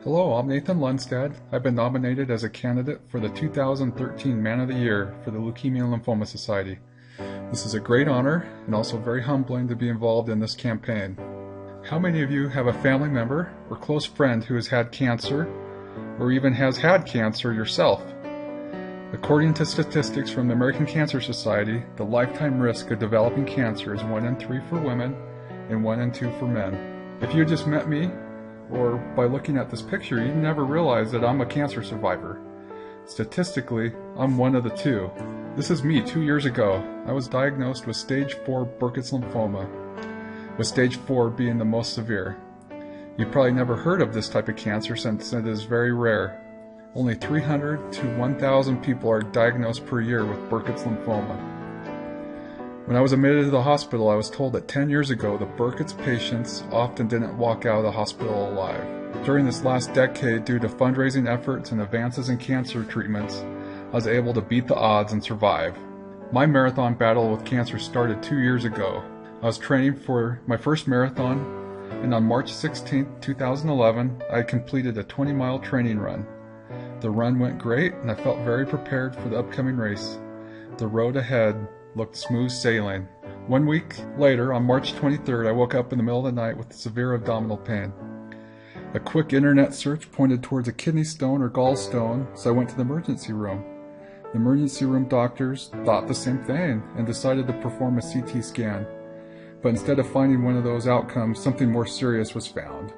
Hello, I'm Nathan Lundstad. I've been nominated as a candidate for the 2013 Man of the Year for the Leukemia and Lymphoma Society. This is a great honor and also very humbling to be involved in this campaign. How many of you have a family member or close friend who has had cancer or even has had cancer yourself? According to statistics from the American Cancer Society, the lifetime risk of developing cancer is 1 in 3 for women and 1 in 2 for men. If you just met me, or by looking at this picture, you never realize that I'm a cancer survivor. Statistically, I'm one of the 2. This is me 2 years ago. I was diagnosed with stage 4 Burkitt's lymphoma, with stage 4 being the most severe. You've probably never heard of this type of cancer since it is very rare. Only 300 to 1,000 people are diagnosed per year with Burkitt's lymphoma. When I was admitted to the hospital, I was told that 10 years ago the Burkitt's patients often didn't walk out of the hospital alive. During this last decade, due to fundraising efforts and advances in cancer treatments, I was able to beat the odds and survive. My marathon battle with cancer started 2 years ago. I was training for my first marathon, and on March 16, 2011, I completed a 20-mile training run. The run went great, and I felt very prepared for the upcoming race. The road ahead looked smooth sailing. 1 week later, on March 23rd, I woke up in the middle of the night with severe abdominal pain. A quick internet search pointed towards a kidney stone or gallstone, so I went to the emergency room. The emergency room doctors thought the same thing and decided to perform a CT scan. But instead of finding one of those outcomes, something more serious was found.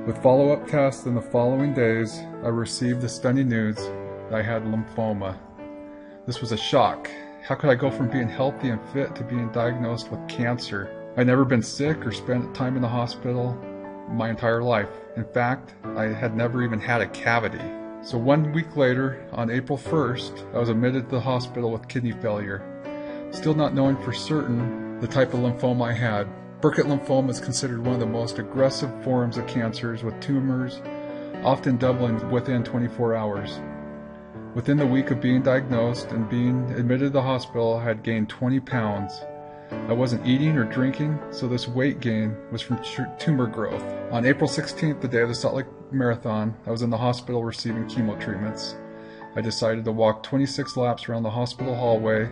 With follow-up tests in the following days, I received the stunning news that I had lymphoma. This was a shock. How could I go from being healthy and fit to being diagnosed with cancer? I'd never been sick or spent time in the hospital my entire life. In fact, I had never even had a cavity. So 1 week later, on April 1st, I was admitted to the hospital with kidney failure. Still not knowing for certain the type of lymphoma I had. Burkitt lymphoma is considered one of the most aggressive forms of cancers, with tumors often doubling within 24 hours. Within the week of being diagnosed and being admitted to the hospital, I had gained 20 pounds. I wasn't eating or drinking, so this weight gain was from tumor growth. On April 16th, the day of the Salt Lake Marathon, I was in the hospital receiving chemo treatments. I decided to walk 26 laps around the hospital hallway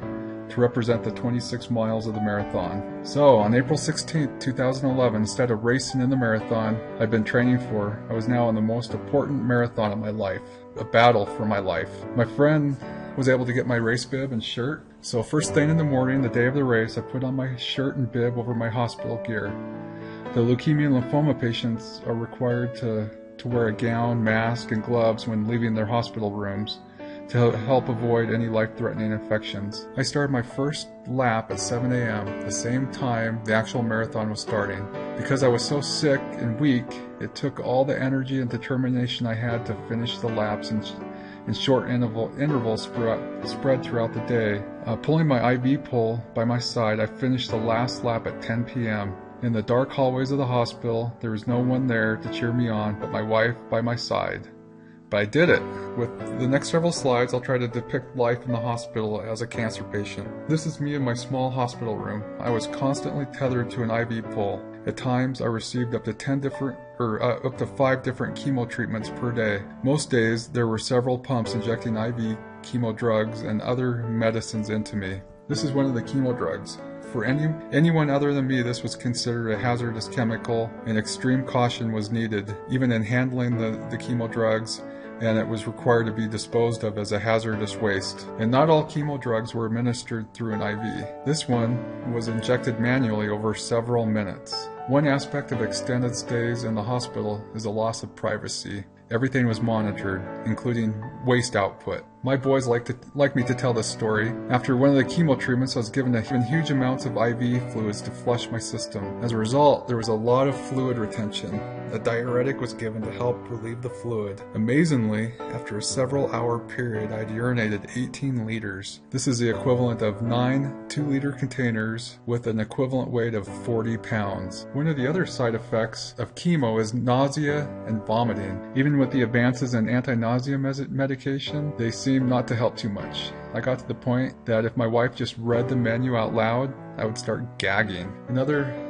to represent the 26 miles of the marathon. So, on April 16th, 2011, instead of racing in the marathon I'd been training for, I was now on the most important marathon of my life, a battle for my life. My friend was able to get my race bib and shirt, so first thing in the morning, the day of the race, I put on my shirt and bib over my hospital gear. The leukemia and lymphoma patients are required to wear a gown, mask, and gloves when leaving their hospital rooms to help avoid any life-threatening infections. I started my first lap at 7 a.m., the same time the actual marathon was starting. Because I was so sick and weak, it took all the energy and determination I had to finish the laps in short intervals spread throughout the day. Pulling my IV pole by my side, I finished the last lap at 10 p.m. In the dark hallways of the hospital, there was no one there to cheer me on but my wife by my side. But I did it. With the next several slides, I'll try to depict life in the hospital as a cancer patient. This is me in my small hospital room. I was constantly tethered to an IV pole. At times, I received up to 5 different chemo treatments per day. Most days, there were several pumps injecting IV chemo drugs and other medicines into me. This is one of the chemo drugs. For anyone other than me, this was considered a hazardous chemical, and extreme caution was needed, even in handling the chemo drugs, and it was required to be disposed of as a hazardous waste. And not all chemo drugs were administered through an IV. This one was injected manually over several minutes. One aspect of extended stays in the hospital is the loss of privacy. Everything was monitored, including waste output. My boys like me to tell this story. After one of the chemo treatments, I was given huge amounts of IV fluids to flush my system. As a result, there was a lot of fluid retention. A diuretic was given to help relieve the fluid. Amazingly, after a several-hour period, I'd urinated 18 liters. This is the equivalent of 9 2-liter containers with an equivalent weight of 40 pounds. One of the other side effects of chemo is nausea and vomiting. Even with the advances in anti-nausea medication, they seem not to help too much. I got to the point that if my wife just read the menu out loud, I would start gagging. Another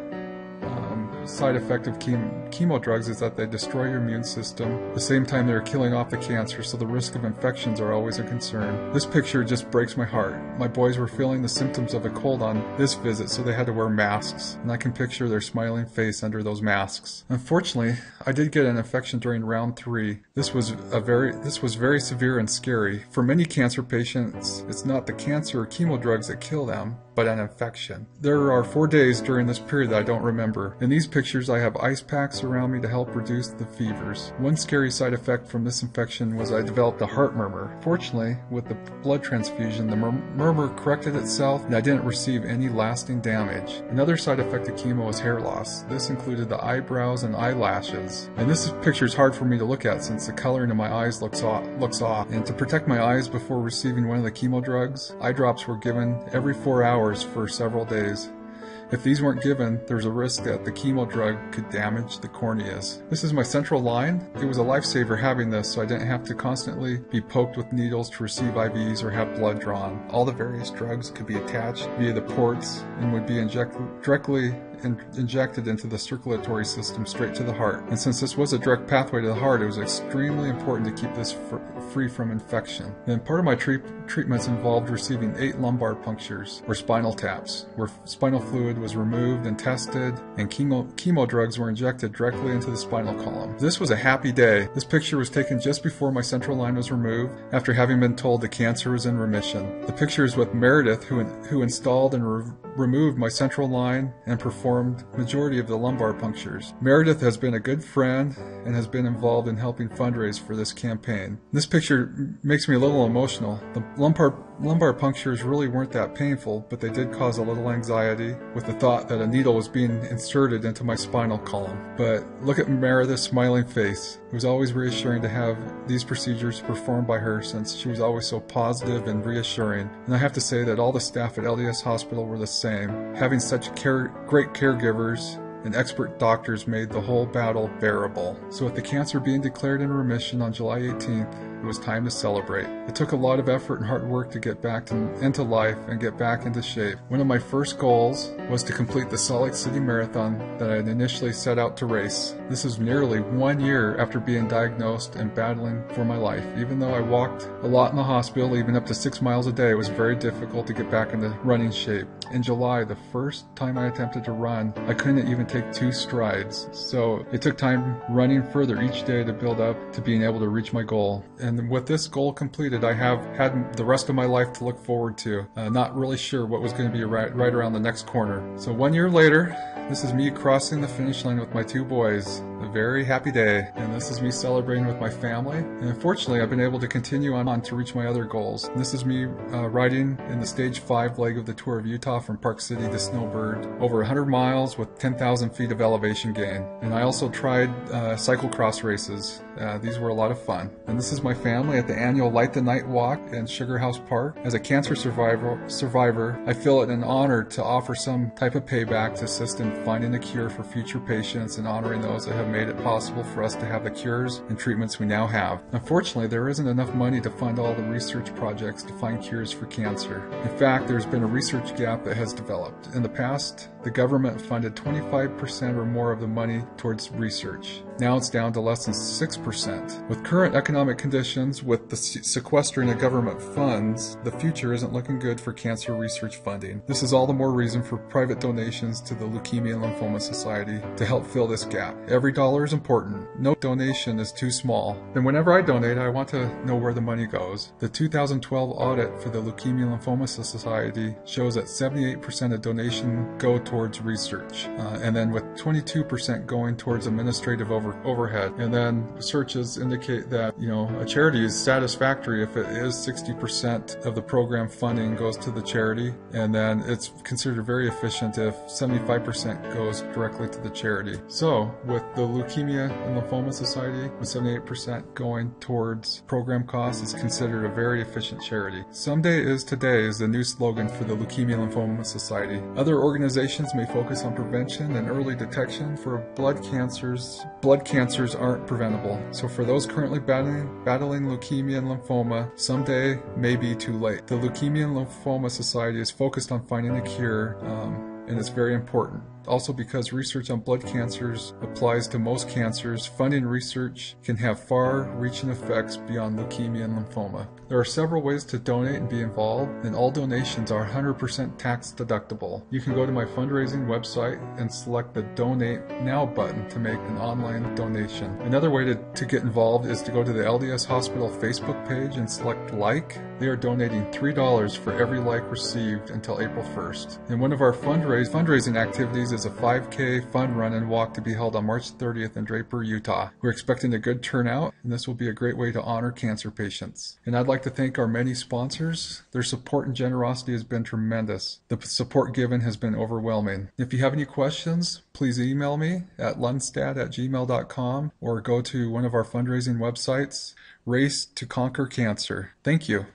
side effect of chemo chemo drugs is that they destroy your immune system. At the same time, they're killing off the cancer, so the risk of infections are always a concern. This picture just breaks my heart. My boys were feeling the symptoms of a cold on this visit, so they had to wear masks, and I can picture their smiling face under those masks. Unfortunately, I did get an infection during round 3. This was very severe and scary. For many cancer patients, it's not the cancer or chemo drugs that kill them, but an infection. There are 4 days during this period that I don't remember. In these pictures, I have ice packs around me to help reduce the fevers. One scary side effect from this infection was I developed a heart murmur. Fortunately, with the blood transfusion, the murmur corrected itself and I didn't receive any lasting damage. Another side effect of chemo is hair loss. This included the eyebrows and eyelashes. And this picture is hard for me to look at since the coloring of my eyes looks off. And to protect my eyes before receiving one of the chemo drugs, eye drops were given every 4 hours for several days. If these weren't given, there's a risk that the chemo drug could damage the corneas. This is my central line. It was a lifesaver having this, so I didn't have to constantly be poked with needles to receive IVs or have blood drawn. All the various drugs could be attached via the ports and would be directly injected into the circulatory system straight to the heart. And since this was a direct pathway to the heart, it was extremely important to keep this free from infection. And part of my treatments involved receiving 8 lumbar punctures, or spinal taps, where spinal fluid was removed and tested, and chemo drugs were injected directly into the spinal column. This was a happy day. This picture was taken just before my central line was removed, after having been told the cancer was in remission. The picture is with Meredith, who installed and removed my central line and performed majority of the lumbar punctures. Meredith has been a good friend and has been involved in helping fundraise for this campaign. This picture makes me a little emotional. The lumbar punctures really weren't that painful, but they did cause a little anxiety with the thought that a needle was being inserted into my spinal column. But look at Meredith's smiling face. It was always reassuring to have these procedures performed by her, since she was always so positive and reassuring. And I have to say that all the staff at LDS Hospital were the same. Having such great caregivers and expert doctors made the whole battle bearable. So with the cancer being declared in remission on July 18th, it was time to celebrate. It took a lot of effort and hard work to get back into life and get back into shape. One of my first goals was to complete the Salt Lake City Marathon that I had initially set out to race. This is nearly 1 year after being diagnosed and battling for my life. Even though I walked a lot in the hospital, even up to 6 miles a day, it was very difficult to get back into running shape. In July, the first time I attempted to run, I couldn't even take 2 strides. So it took time running further each day to build up to being able to reach my goal. And with this goal completed, I have had the rest of my life to look forward to. Not really sure what was going to be right around the next corner. So 1 year later, this is me crossing the finish line with my 2 boys. A very happy day. And this is me celebrating with my family. And unfortunately, I've been able to continue on to reach my other goals. And this is me riding in the stage 5 leg of the Tour of Utah from Park City to Snowbird. Over 100 miles with 10,000 feet of elevation gain. And I also tried cyclocross races. These were a lot of fun. And this is my family at the annual Light the Night Walk in Sugar House Park. As a cancer survivor, I feel it an honor to offer some type of payback to assist in finding a cure for future patients and honoring those that have made it possible for us to have the cures and treatments we now have. Unfortunately, there isn't enough money to fund all the research projects to find cures for cancer. In fact, there's been a research gap that has developed. In the past, the government funded 25% or more of the money towards research. Now it's down to less than 6%. With current economic conditions, with the sequestering of government funds, the future isn't looking good for cancer research funding. This is all the more reason for private donations to the Leukemia and Lymphoma Society to help fill this gap. Every dollar is important. No donation is too small. And whenever I donate, I want to know where the money goes. The 2012 audit for the Leukemia and Lymphoma Society shows that 78% of donation go towards research, and then with 22% going towards administrative overhead. And then searches indicate that, a charity is satisfactory if it is 60% of the program funding goes to the charity, and then it's considered very efficient if 75% goes directly to the charity. So with the Leukemia and Lymphoma Society, with 78% going towards program costs, it's considered a very efficient charity. Someday is today is the new slogan for the Leukemia and Lymphoma Society. Other organizations may focus on prevention and early detection for blood cancers. Blood cancers aren't preventable. So for those currently battling leukemia and lymphoma, someday may be too late. The Leukemia and Lymphoma Society is focused on finding a cure, and it's very important. Also, because research on blood cancers applies to most cancers, funding research can have far-reaching effects beyond leukemia and lymphoma. There are several ways to donate and be involved, and all donations are 100% tax deductible. You can go to my fundraising website and select the Donate Now button to make an online donation. Another way to get involved is to go to the LDS Hospital Facebook page and select Like. They are donating $3 for every like received until April 1st. And one of our fundraising activities is a 5K fun run and walk to be held on March 30th in Draper, Utah. We're expecting a good turnout, and this will be a great way to honor cancer patients. And I'd like to thank our many sponsors. Their support and generosity has been tremendous. The support given has been overwhelming. If you have any questions, please email me at lundstad@gmail.com or go to one of our fundraising websites, Race to Conquer Cancer. Thank you.